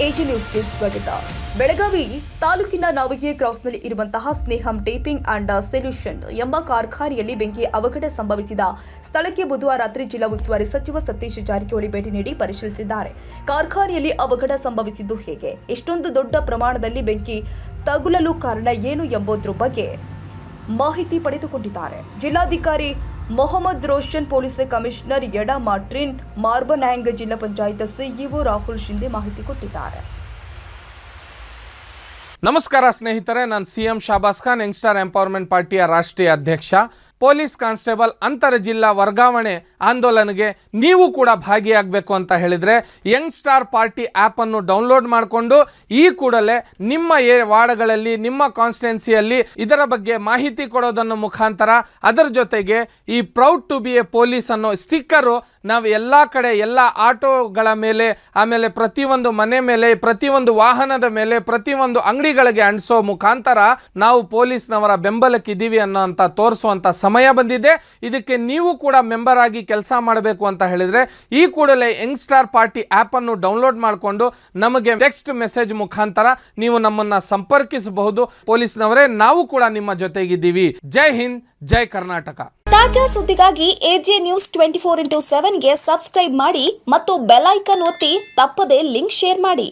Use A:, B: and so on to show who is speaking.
A: AG ನ್ಯೂಸ್ಗೆ ಸ್ವಾಗತ. ಬೆಳಗಾವಿ ತಾಲೂಕಿನ ನಾವಿಗೆ ಕ್ರಾಸ್ನಲ್ಲಿ ಇರುವಂತಹ ಸ್ನೇಹಂ ಟೇಪಿಂಗ್ ಅಂಡ್ ಸೊಲ್ಯೂಷನ್ ಎಂಬ ಕಾರ್ಖಾನೆಯಲ್ಲಿ ಬೆಂಕಿ ಅವಘಡ ಸಂಭವಿಸಿದ ಸ್ಥಳಕ್ಕೆ ಬುಧವಾರ ರಾತ್ರಿ ಜಿಲ್ಲಾ ಉಸ್ತುವಾರಿ ಸಚಿವ ಸತೀಶ್ ಜಾರಕಿಹೊಳಿ ಭೇಟಿ ನೀಡಿ ಪರಿಶೀಲಿಸಿದ್ದಾರೆ. ಕಾರ್ಖಾನೆಯಲ್ಲಿ ಅವಘಡ ಸಂಭವಿಸಿದ್ದು ಹೇಗೆ, ಎಷ್ಟೊಂದು ದೊಡ್ಡ ಪ್ರಮಾಣದಲ್ಲಿ ಬೆಂಕಿ ತಗುಲಲು ಕಾರಣ ಏನು ಎಂಬುದರ ಬಗ್ಗೆ ಮಾಹಿತಿ ಪಡೆದುಕೊಂಡಿದ್ದಾರೆ. ಜಿಲ್ಲಾಧಿಕಾರಿ Mohammed Roshan, police commissioner Yeda Martin Marbaniang, ಜಿಲ್ಲಾ ಪಂಚಾಯತ್ ಸಿಇಒ ರಾಹುಲ್ ಶಿಂದೆ ಮಾಹಿತಿ ಕೊಟ್ಟಿದ್ದಾರೆ.
B: ನಮಸ್ಕಾರ ಸ್ನೇಹಿತರೆ, ನಾನು ಸಿಎಂ ಶಾಬಾಸ್ ಖಾನ್, ಯಂಗ್ಸ್ಟಾರ್ ಎಂಪವರ್ಮೆಂಟ್ ಪಾರ್ಟಿಯ ರಾಷ್ಟ್ರೀಯ ಅಧ್ಯಕ್ಷ. ಪೊಲೀಸ್ ಕಾನ್ಸ್ಟೇಬಲ್ ಅಂತರ ಜಿಲ್ಲಾ ವರ್ಗಾವಣೆ ಆಂದೋಲನಗೆ ನೀವು ಕೂಡ ಭಾಗಿಯಾಗಬೇಕು ಅಂತ ಹೇಳಿದರೆ ಯಂಗ್ಸ್ಟಾರ್ ಪಾರ್ಟಿ ಆ್ಯಪನ್ನು ಡೌನ್ಲೋಡ್ ಮಾಡಿಕೊಂಡು ಈ ಕೂಡಲೇ ನಿಮ್ಮ ವಾರ್ಡ್ಗಳಲ್ಲಿ, ನಿಮ್ಮ ಕಾನ್ಸ್ಟಿಟ್ಯುನ್ಸಿಯಲ್ಲಿ ಇದರ ಬಗ್ಗೆ ಮಾಹಿತಿ ಕೊಡೋದನ್ನು ಮುಖಾಂತರ, ಅದರ ಜೊತೆಗೆ ಈ proud to be a police ಅನ್ನೋ ಸ್ಟಿಕ್ಕರು ನಾವು ಎಲ್ಲ ಕಡೆ, ಎಲ್ಲ ಆಟೋಗಳ ಮೇಲೆ, ಆಮೇಲೆ ಪ್ರತಿಯೊಂದು ಮನೆ ಮೇಲೆ, ಪ್ರತಿಯೊಂದು ವಾಹನದ ಮೇಲೆ, ಪ್ರತಿಯೊಂದು ಅಂಗಡಿಗಳಿಗೆ ಅಂಟಿಸೋ ಮುಖಾಂತರ ನಾವು ಪೊಲೀಸ್ನವರ ಬೆಂಬಲಕ್ಕಿದ್ದೀವಿ ಅನ್ನೋ ಅಂತ ತೋರಿಸುವಂಥ ಸಮಯ ಬಂದಿದೆ. ಇದಕ್ಕೆ ನೀವು ಕೂಡ ಮೆಂಬರ್ ಆಗಿ ಕೆಲಸ ಮಾಡಬೇಕು ಅಂತ ಹೇಳಿದರೆ ಈ ಕೂಡಲೇ ಯಂಗ್ಸ್ಟಾರ್ ಪಾರ್ಟಿ ಆ್ಯಪನ್ನು ಡೌನ್ಲೋಡ್ ಮಾಡಿಕೊಂಡು ನಮಗೆ ಟೆಕ್ಸ್ಟ್ ಮೆಸೇಜ್ ಮುಖಾಂತರ ನೀವು ನಮ್ಮನ್ನು ಸಂಪರ್ಕಿಸಬಹುದು. ಪೊಲೀಸ್ನವರೇ, ನಾವು ಕೂಡ ನಿಮ್ಮ ಜೊತೆಗಿದ್ದೀವಿ. ಜೈ ಹಿಂದ್, ಜೈ ಕರ್ನಾಟಕ.
C: ತಾಜಾ ಸುದ್ದಿಗಾಗಿ ಎಜೆ ನ್ಯೂಸ್ 24x7 ಗೆ ಸಬ್ಸ್ಕ್ರೈಬ್ ಮಾಡಿ ಮತ್ತು ಬೆಲ್ ಐಕಾನ್ ಒತ್ತಿ ತಪ್ಪದೇ ಲಿಂಕ್ ಶೇರ್ ಮಾಡಿ.